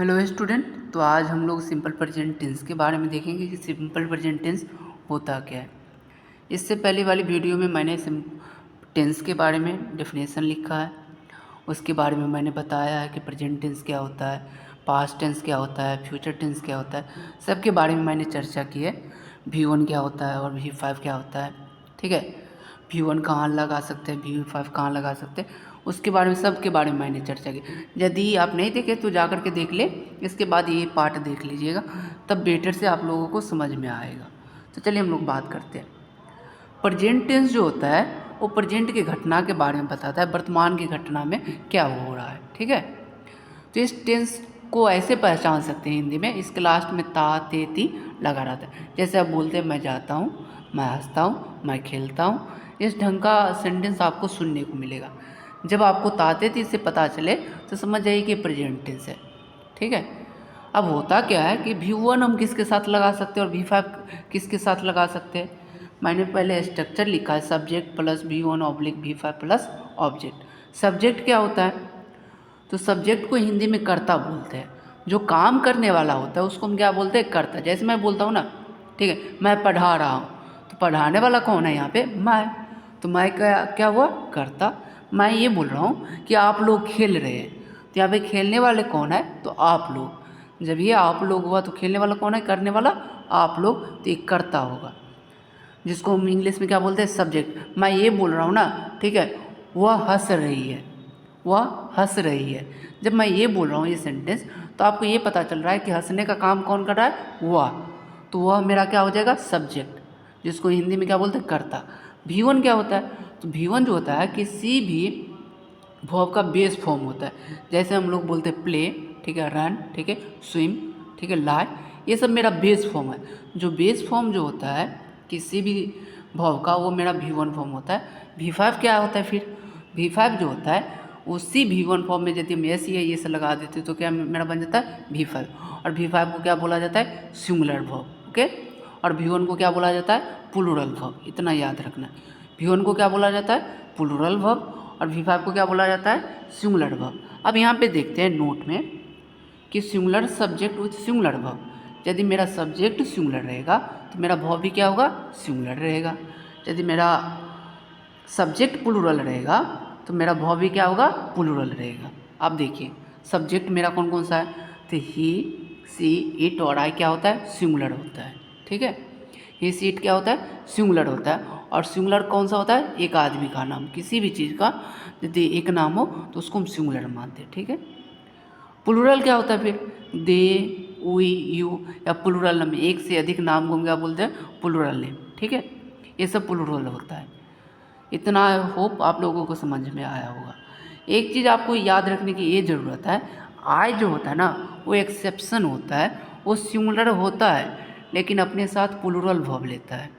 Hello student. तो आज हम लोग सिंपल प्रेजेंट टेंस के बारे में देखेंगे कि सिंपल प्रेजेंट टेंस होता क्या है। इससे पहले वाली वीडियो में मैंने टेंस के बारे में डेफिनेशन लिखा है, उसके बारे में मैंने बताया है कि प्रेजेंट टेंस क्या होता है, पास्ट टेंस क्या होता है, फ्यूचर टेंस क्या होता है, सबके बारे में मैंने चर्चा की है। V1 क्या होता है और V5 क्या होता है, ठीक है। V1 कहाँ लगा सकते हैं, V5 कहाँ लगा सकते हैं, उसके बारे में सबके बारे में मैंने चर्चा की। यदि आप नहीं देखे तो जा कर के देख ले, इसके बाद ये पार्ट देख लीजिएगा, तब बेटर से आप लोगों को समझ में आएगा। तो चलिए हम लोग बात करते हैं। प्रेजेंट टेंस जो होता है वो प्रेजेंट की घटना के बारे में बताता है, वर्तमान की घटना में क्या हो रहा है, ठीक है। तो इस टेंस को ऐसे पहचान सकते हैं हिंदी में, इसके लास्ट में ता ते ती लगा रहता है। जैसे आप बोलते हैं मैं जाता हूँ, मैं हंसता हूँ, मैं खेलता हूँ, इस ढंग का सेंटेंस आपको सुनने को मिलेगा। जब आपको ताते ती से पता चले तो समझ जाइए कि प्रेजेंट टेंस है, ठीक है। अब होता क्या है कि V1 हम किसके साथ लगा सकते हैं और V5 किसके साथ लगा सकते हैं। मैंने पहले स्ट्रक्चर लिखा है, subject plus V1 oblique V5 plus object. Subject क्या होता है, तो सब्जेक्ट को हिंदी में कर्ता बोलते हैं। जो काम करने वाला होता है उसको हम क्या बोलते हैं, कर्ता। जैसे मैं बोलता हूँ ना, ठीक है, मैं पढ़ा रहा हूँ, तो पढ़ाने वाला कौन है यहाँ पे, मैं। तो मैं क्या क्या हुआ, कर्ता। मैं ये बोल रहा हूँ कि आप लोग खेल रहे हैं, तो यहाँ पे खेलने वाले कौन है, तो आप लोग। जब ये आप लोग हुआ तो खेलने वाला कौन है, करने वाला आप लोग, तो एक कर्ता होगा, जिसको हम इंग्लिश में क्या बोलते हैं, सब्जेक्ट। मैं ये बोल रहा हूँ ना, ठीक है, वह हंस रही है, वह हंस रही है। जब मैं ये बोल रहा हूँ ये सेंटेंस, तो आपको ये पता चल रहा है कि हंसने का काम कौन कर रहा है, वह। तो वह मेरा क्या हो जाएगा, सब्जेक्ट, जिसको हिंदी में क्या बोलते हैं, कर्ता। V1 क्या होता है, तो V1 जो होता है किसी भी वर्ब का बेस फॉर्म होता है। जैसे हम लोग बोलते हैं प्ले, ठीक है, रन, ठीक है, स्विम, ठीक है, लाई, ये सब मेरा बेस फॉर्म है। जो बेस फॉर्म जो होता है किसी भी वर्ब का, वो मेरा V1 फॉर्म होता है। V5 क्या होता है फिर, V5 जो होता है उसी V1 फॉर्म में यदि हम एस या ये से लगा देते तो क्या मेरा बन जाता है V5। और V5 को क्या बोला जाता है, सिंगुलर वर्ब, ओके। और V1 को क्या बोला जाता है, प्लूरल वर्ब। इतना याद रखना है, V1 को क्या बोला जाता है, प्लूरल वर्ब, और V5 को क्या बोला जाता है, सिंगुलर वर्ब। अब यहाँ पे देखते हैं नोट में कि singular subject with singular verb. यदि मेरा सब्जेक्ट सिंगुलर रहेगा तो मेरा वर्ब भी क्या होगा, सिंगुलर रहेगा। यदि मेरा सब्जेक्ट प्लूरल रहेगा तो मेरा वर्ब भी क्या होगा, प्लूरल रहेगा। आप देखिए सब्जेक्ट मेरा कौन कौन सा है, तो ही, सी, इट और आई क्या होता है, सिंगुलर होता है, ठीक है। ही, सी, इट क्या होता है, सिंगुलर होता है। और सिंगुलर कौन सा होता है, एक आदमी का नाम, किसी भी चीज़ का यदि एक नाम हो तो उसको हम सिंगुलर मानते हैं, ठीक है। प्लूरल क्या होता है फिर, दे, वी, यू, या प्लूरल में एक से अधिक नाम को हम क्या बोलते हैं, प्लूरल नेम, ठीक है। ये सब प्लूरल होता है। इतना होप आप लोगों को समझ में आया होगा। एक चीज़ आपको याद रखने की ये ज़रूरत है, आई जो होता है ना वो एक्सेप्शन होता है, वो सिंगुलर होता है लेकिन अपने साथ प्लूरल वर्ब लेता है,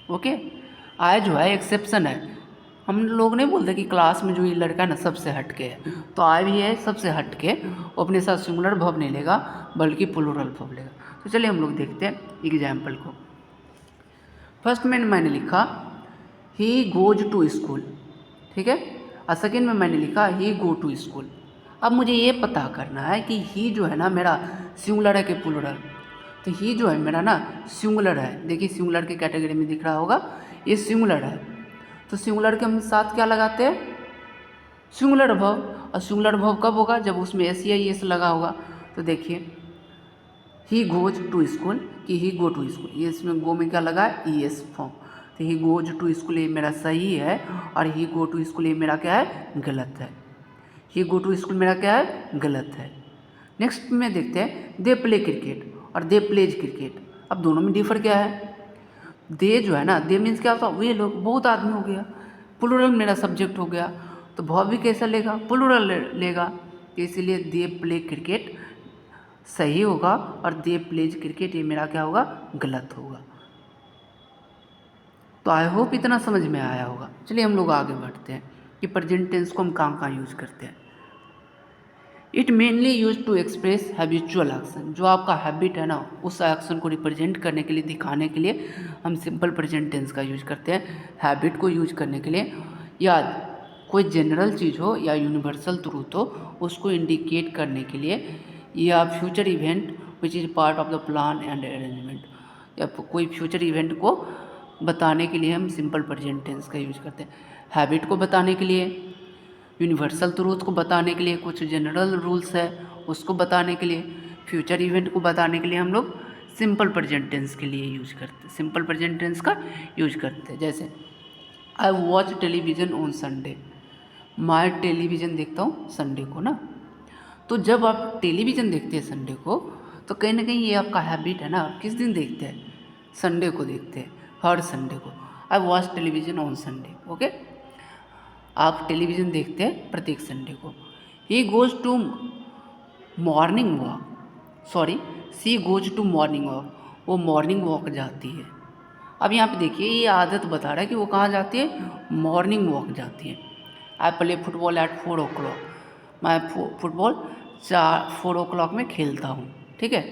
ओके। आई जो है एक्सेप्शन है। हम लोग नहीं बोलते कि क्लास में जो ये लड़का ना सबसे हटके है, तो आई भी है सबसे हटके, वो अपने साथ सिंगुलर वर्ब नहीं लेगा बल्कि प्लूरल वर्ब लेगा। तो चलिए हम लोग देखते हैं एग्जाम्पल को। फर्स्ट में मैंने लिखा ही गोज टू स्कूल, ठीक है। और सेकेंड में मैंने लिखा ही गो टू स्कूल। अब मुझे ये पता करना है कि ही जो है ना मेरा सिंगुलर है कि प्लूरल। तो ही जो है मेरा ना सिंगुलर है, देखिए सिंगुलर के कैटेगरी में दिख रहा होगा, ये सिंगुलर है। तो सिंगुलर के हम साथ क्या लगाते हैं, सिंगुलर वर्ब। और सिंगुलर वर्ब कब होगा, जब उसमें एस या एस लगा होगा। तो देखिए ही गोज टू स्कूल, कि ही गो टू स्कूल, ये इसमें गो में क्या लगा है, ई एस फॉर्म। तो ही गोज टू स्कूल ये मेरा सही है, और ही गो टू स्कूल ये मेरा क्या है, गलत है। ही गो टू स्कूल मेरा क्या है, गलत है। नेक्स्ट में देखते हैं दे प्ले क्रिकेट और दे प्लेज क्रिकेट। अब दोनों में डिफर क्या है, दे जो है ना, दे मीन्स क्या होता है, वे लोग, बहुत आदमी हो गया, प्लूरल मेरा सब्जेक्ट हो गया, तो वर्ब भी कैसा लेगा, प्लूरल लेगा। तो इसीलिए दे प्ले क्रिकेट सही होगा और दे प्लेज क्रिकेट ये मेरा क्या होगा, गलत होगा। तो आई होप इतना समझ में आया होगा। चलिए हम लोग आगे बढ़ते हैं कि प्रेजेंट टेंस को हम कहाँ कहाँ यूज करते हैं। It mainly use to express habitual action. जो आपका हैबिट है ना, उस एक्शन को रिप्रेजेंट करने के लिए, दिखाने के लिए हम सिंपल प्रेजेंट टेंस का यूज करते हैं। हैबिट को यूज करने के लिए, या कोई जनरल चीज़ हो या यूनिवर्सल ट्रूथ हो, उसको इंडिकेट करने के लिए या future event which is part of the plan and arrangement, या कोई फ्यूचर इवेंट को बताने के लिए हम सिंपल प्रेजेंट टेंस का यूज करते हैं। हैबिट को बताने के लिए, यूनिवर्सल ट्रूथ को बताने के लिए, कुछ जनरल रूल्स है उसको बताने के लिए, फ्यूचर इवेंट को बताने के लिए हम लोग सिंपल प्रेजेंट टेंस के लिए यूज करते हैं, सिंपल प्रेजेंट टेंस का यूज करते हैं। जैसे आई वॉच टेलीविज़न ऑन संडे, मैं टेलीविज़न देखता हूँ संडे को ना। तो जब आप टेलीविज़न देखते हैं संडे को, तो कहीं ना कहीं ये आपका हैबिट है ना, आप किस दिन देखते हैं? संडे को देखते हैं, हर संडे को। I watch television on Sunday, okay. आप टेलीविज़न देखते हैं प्रत्येक संडे को। He goes to morning walk, sorry she goes to morning walk, वो मॉर्निंग वॉक जाती है। अब यहाँ पे देखिए ये आदत बता रहा है कि वो कहाँ जाती है, मॉर्निंग वॉक जाती है। I play football eight 4 o'clock, मैं फुटबॉल 4 o'clock में खेलता हूँ, ठीक है।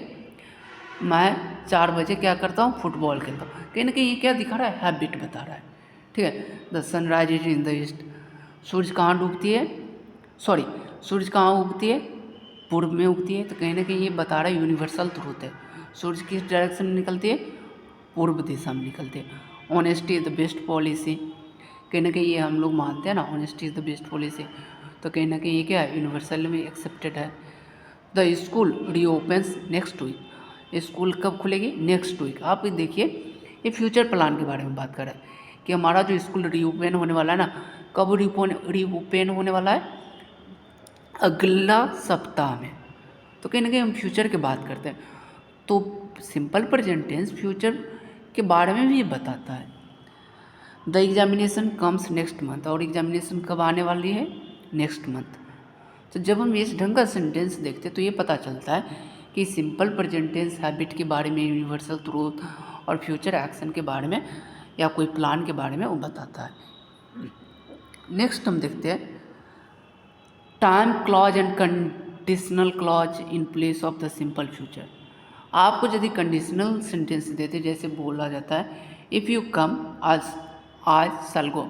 मैं 4 बजे क्या करता हूँ, फुटबॉल खेलता हूँ। कहीं ना कहीं ये क्या दिखा रहा है, हैबिट बता रहा है, ठीक है। The sunrise is in the east, सूरज कहाँ डूबती है, सॉरी सूरज कहाँ उगती है, पूर्व में उगती है। तो कहीं ना कहीं ये बता रहा है यूनिवर्सल ट्रूथ है, सूरज किस डायरेक्शन में निकलती है, पूर्व दिशा में निकलते हैं। Honesty is the best policy, कहीं ना कहीं ये हम लोग मानते हैं ना, honesty is the best policy. तो कहीं ना कहीं ये क्या है, यूनिवर्सल में एक्सेप्टेड है। The school reopens next week, school कब खुलेगी, नेक्स्ट वीक। आप देखिए ये फ्यूचर प्लान के बारे में बात कर रहा है कि हमारा जो स्कूल रीओपन होने वाला है ना, कब रीओपन होने वाला है, अगला सप्ताह में। तो कहीं ना कहीं हम फ्यूचर की बात करते हैं, तो सिंपल प्रेजेंट टेंस फ्यूचर के बारे में भी बताता है। The examination comes next month, और एग्जामिनेशन कब आने वाली है, नेक्स्ट मंथ। तो जब हम इस ढंग का सेंटेंस देखते हैं तो ये पता चलता है कि सिंपल प्रेजेंट टेंस हैबिट के बारे में, यूनिवर्सल ट्रूथ और फ्यूचर एक्शन के बारे में या कोई प्लान के बारे में वो बताता है। नेक्स्ट हम देखते हैं time clause and conditional clause in place of the simple future. आपको यदि कंडीशनल सेंटेंस देते, जैसे बोला जाता है इफ़ यू कम आज शैल गो,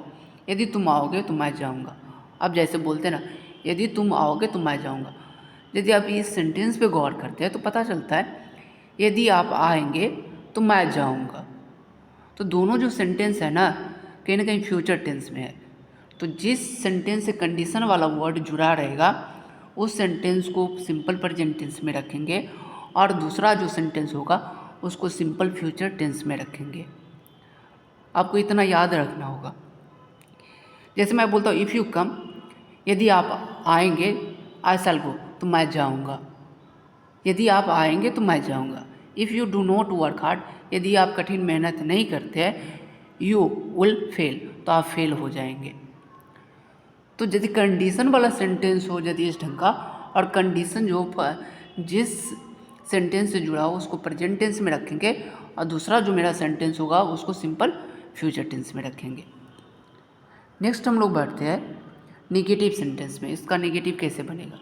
यदि तुम आओगे तो मैं जाऊंगा। अब जैसे बोलते हैं ना, यदि तुम आओगे तो मैं जाऊंगा। यदि आप इस सेंटेंस पे गौर करते हैं तो पता चलता है यदि आप आएंगे तो मैं जाऊंगा। तो दोनों जो सेंटेंस है ना, कहीं ना कहीं फ्यूचर टेंस में है। तो जिस सेंटेंस से कंडीशन वाला वर्ड जुड़ा रहेगा उस सेंटेंस को सिंपल प्रेजेंट टेंस में रखेंगे, और दूसरा जो सेंटेंस होगा उसको सिंपल फ्यूचर टेंस में रखेंगे। आपको इतना याद रखना होगा। जैसे मैं बोलता हूँ इफ़ यू कम, यदि आप आएंगे, आई शैल गो, तो मैं जाऊँगा। यदि आप आएंगे तो मैं जाऊँगा। If you do not work hard, यदि आप कठिन मेहनत नहीं करते हैं, यू विल फेल, तो आप फेल हो जाएंगे। तो यदि कंडीशन वाला सेंटेंस हो यदि इस ढंग का, और कंडीशन जो जिस सेंटेंस से जुड़ा हो उसको प्रेजेंट टेंस में रखेंगे, और दूसरा जो मेरा सेंटेंस होगा उसको सिंपल फ्यूचर टेंस में रखेंगे। नेक्स्ट हम लोग बढ़ते हैं निगेटिव सेंटेंस में। इसका निगेटिव कैसे बनेगा?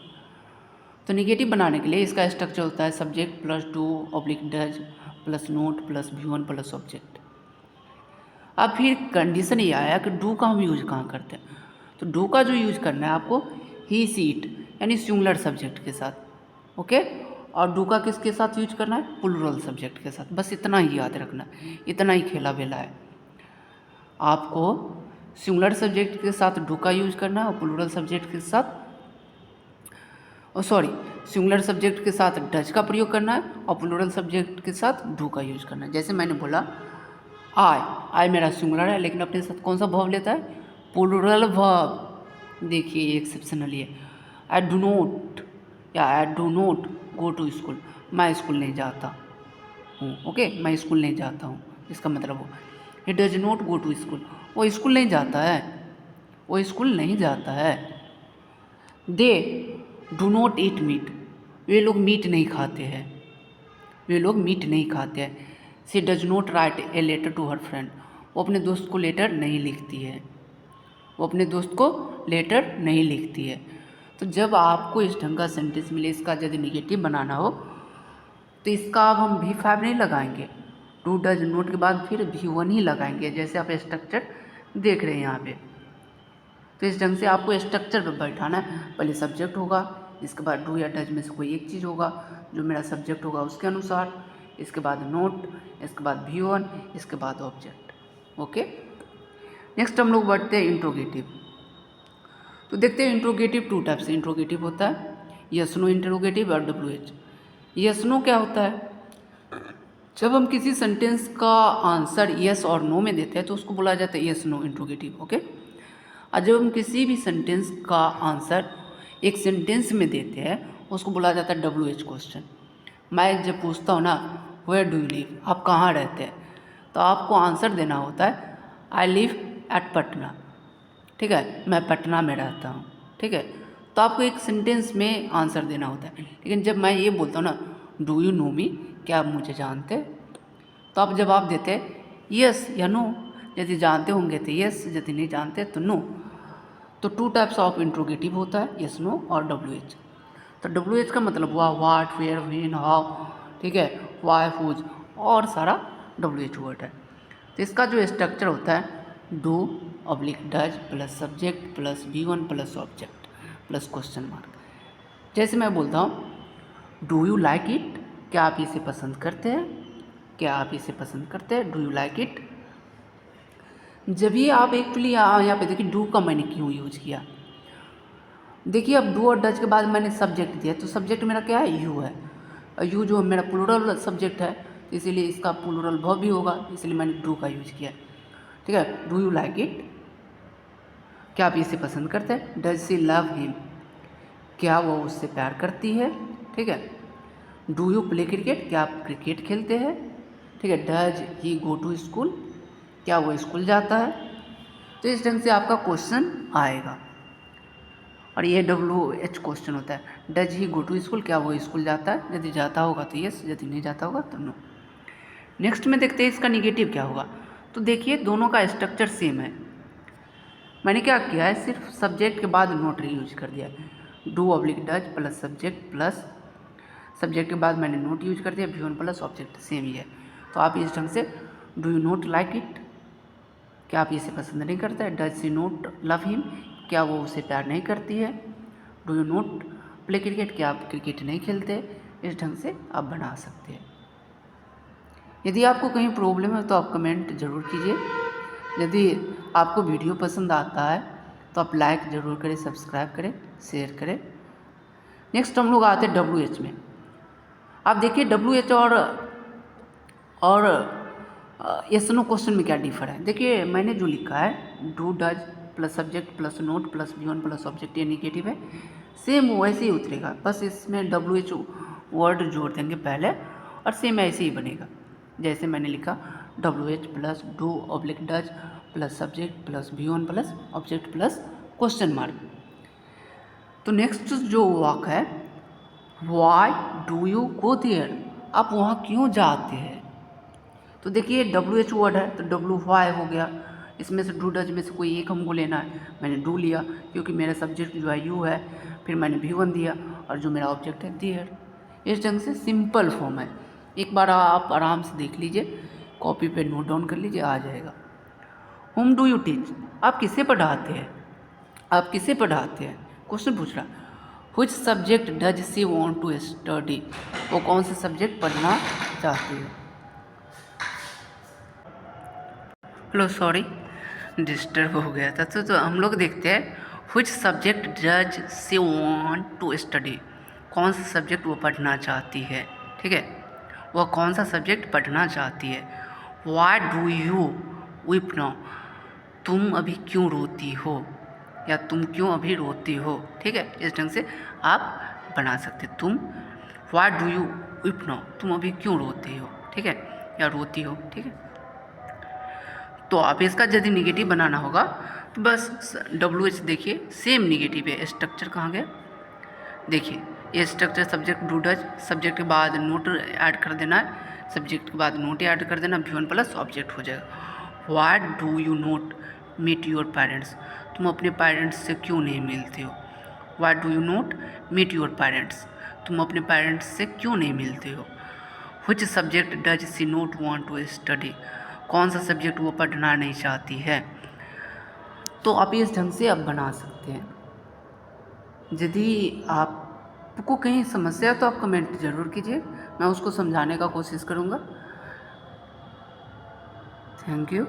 तो निगेटिव बनाने के लिए इसका स्ट्रक्चर होता है subject plus do oblique does plus note plus V1 plus object. अब फिर कंडीशन ये आया कि डू का हम यूज कहाँ करते हैं। तो डू का जो यूज करना है आपको ही सी इट यानी सिंगुलर सब्जेक्ट के साथ, ओके। और डू का किसके साथ यूज करना है, प्लूरल सब्जेक्ट के साथ। बस इतना ही याद रखना, इतना ही खेला बेला है। आपको सिंगुलर सब्जेक्ट के साथ डू का यूज करना है और प्लूरल सब्जेक्ट के साथ, सिंगुलर सब्जेक्ट के साथ डज का प्रयोग करना है और प्लूरल सब्जेक्ट के साथ डू का यूज करना है। जैसे मैंने बोला आई मेरा सिंगुलर है, लेकिन अपने साथ कौन सा वर्ब लेता है, प्लूरल वर्ब। देखिए एक्सेप्शनल है, आई डू नॉट या I do not go to school, मैं स्कूल नहीं जाता हूँ, ओके, मैं स्कूल नहीं जाता हूँ। इसका मतलब हो he does not go to school, वो स्कूल नहीं जाता है, वो स्कूल नहीं जाता है। They do not eat meat, वे लोग मीट नहीं खाते हैं, वे लोग मीट नहीं खाते हैं। She does not write a letter to her friend, वो अपने दोस्त को लेटर नहीं लिखती है, वो अपने दोस्त को लेटर नहीं लिखती है। तो जब आपको इस ढंग का सेंटेंस मिले, इसका यदि निगेटिव बनाना हो तो इसका अब हम V5 नहीं लगाएंगे, डू डज नोट के बाद फिर V1 ही लगाएंगे, जैसे आप स्ट्रक्चर देख रहे हैं यहाँ पे। तो इस ढंग से आपको स्ट्रक्चर पर बैठाना है। पहले सब्जेक्ट होगा, इसके बाद डू या डज में से कोई एक चीज़ होगा जो मेरा सब्जेक्ट होगा उसके अनुसार, इसके बाद नोट, इसके बाद V1, इसके बाद ऑब्जेक्ट। ओके, नेक्स्ट हम लोग बढ़ते हैं इंट्रोगेटिव। तो देखते हैं इंट्रोगेटिव टू टाइप से इंट्रोगेटिव होता है, यस नो इंट्रोगेटिव और WH। यस नो क्या होता है? जब हम किसी सेंटेंस का आंसर यस और नो में देते हैं तो उसको बोला जाता है यस नो इंट्रोगेटिव। ओके, और जब हम किसी भी सेंटेंस का आंसर एक सेंटेंस में देते हैं उसको बोला जाता है WH क्वेश्चन। मैं जब पूछता हूँ ना वेयर डू यू लिव, आप कहाँ रहते हैं, तो आपको आंसर देना होता है आई लिव एट पटना। ठीक है, मैं पटना में रहता हूँ। ठीक है, तो आपको एक सेंटेंस में आंसर देना होता है। लेकिन जब मैं ये बोलता हूँ ना डू यू नो मी, क्या आप मुझे जानते, तो आप जवाब देते हैं यस या नो। यदि जानते होंगे तो यस, यदि नहीं जानते तो नो। तो टू टाइप्स ऑफ इंट्रोगेटिव होता है, यस नो और WH। तो WH का मतलब हुआ व्हाट, वेयर, व्हेन, हाउ। ठीक है, वाई, हुज और सारा WH वर्ड है। तो इसका जो स्ट्रक्चर होता है do oblique does plus subject plus V1 plus object plus question mark. जैसे मैं बोलता हूँ डू यू लाइक इट, क्या आप इसे पसंद करते हैं, क्या आप इसे पसंद करते हैं, डू यू लाइक इट। जब ये आप एक्चुअली यहाँ पे देखिए डू का मैंने क्यों यूज किया। देखिए अब डू और डज के बाद मैंने सब्जेक्ट दिया, तो सब्जेक्ट मेरा क्या है, यू है। और यू जो मेरा प्लूरल सब्जेक्ट है इसीलिए इसका प्लूरल वर्ब भी होगा, इसलिए मैंने डू का यूज किया। ठीक है, डू यू लाइक इट, क्या आप इसे पसंद करते हैं। डज शी लव हिम, क्या वो उससे प्यार करती है। ठीक है, डू यू प्ले क्रिकेट, क्या आप क्रिकेट खेलते हैं। ठीक है, does he go to school, क्या वो स्कूल जाता है। तो इस ढंग से आपका क्वेश्चन आएगा। और ये WH क्वेश्चन होता है, does he go to school, क्या वो स्कूल जाता है, यदि जाता होगा तो यस, यदि नहीं जाता होगा तो नो। नेक्स्ट में देखते हैं इसका निगेटिव क्या होगा। तो देखिए दोनों का स्ट्रक्चर सेम है। मैंने क्या किया है, सिर्फ सब्जेक्ट के बाद नोट यूज कर दिया है। Do oblique does plus subject के बाद मैंने नोट यूज कर दिया, V1 प्लस ऑब्जेक्ट सेम ही है। तो आप इस ढंग से do you note like it, क्या आप इसे पसंद नहीं करते हैं। Does she note love him, क्या वो उसे प्यार नहीं करती है। Do you note play cricket, क्या आप क्रिकेट नहीं खेलते। इस ढंग से आप बना सकते हैं। यदि आपको कहीं प्रॉब्लम है तो आप कमेंट ज़रूर कीजिए। यदि आपको वीडियो पसंद आता है तो आप लाइक ज़रूर करें, सब्सक्राइब करें, शेयर करें। नेक्स्ट हम लोग आते हैं WH में। आप देखिए WH और यस नो क्वेश्चन में क्या डिफर है। देखिए मैंने जो लिखा है do does plus subject plus note plus V1 plus object, ये निगेटिव है, सेम वैसे ही उतरेगा, बस इसमें WH वर्ड जोड़ देंगे पहले और सेम ऐसे ही बनेगा। जैसे मैंने लिखा WH plus do oblique does plus subject plus V1 plus object plus question mark. तो नेक्स्ट जो वाक्य है why do you go there, आप वहाँ क्यों जाते हैं। तो देखिए WH वर्ड है तो WY हो गया, इसमें से डू डज में से कोई एक हमको लेना है, मैंने डू लिया क्योंकि मेरा सब्जेक्ट जो है यू है, फिर मैंने V1 दिया और जो मेरा ऑब्जेक्ट है देयर। इस ढंग से सिंपल फॉर्म है, एक बार आप आराम से देख लीजिए, कॉपी पे नोट डाउन कर लीजिए, आ जाएगा। होम डू यू टीच, आप किसे पढ़ाते हैं, आप किसे पढ़ाते हैं, क्वेश्चन पूछ रहा। Which subject does she want to study, वो कौन सा सब्जेक्ट पढ़ना चाहती है। हेलो सॉरी डिस्टर्ब हो गया था। तो हम लोग देखते हैं which subject does she want to study, कौन सा सब्जेक्ट वो पढ़ना चाहती है। ठीक है, वह कौन सा सब्जेक्ट पढ़ना चाहती है। Why do you weep now, तुम अभी क्यों रोती हो, या तुम क्यों अभी रोती हो। ठीक है, इस ढंग से आप बना सकते तुम why do you weep now, तुम अभी क्यों रोती हो। ठीक है, या रोती हो। ठीक है, तो आप इसका यदि निगेटिव बनाना होगा तो बस WH देखिए सेम निगेटिव है। स्ट्रक्चर कहाँ गया, देखिए ये structure subject do does, subject के बाद नोट ऐड कर देना है, सब्जेक्ट के बाद नोट ऐड कर देना, V1 प्लस ऑब्जेक्ट हो जाएगा। Why do you not meet your parents, तुम अपने पेरेंट्स से क्यों नहीं मिलते हो। Why do you not meet your parents, तुम अपने पेरेंट्स से क्यों नहीं मिलते हो। Which subject does she not want to study, कौन सा सब्जेक्ट वो पढ़ना नहीं चाहती है। तो आप इस ढंग से आप बना सकते हैं। यदि आप आपको कहीं समस्या है तो आप कमेंट ज़रूर कीजिए, मैं उसको समझाने का कोशिश करूँगा। Thank you.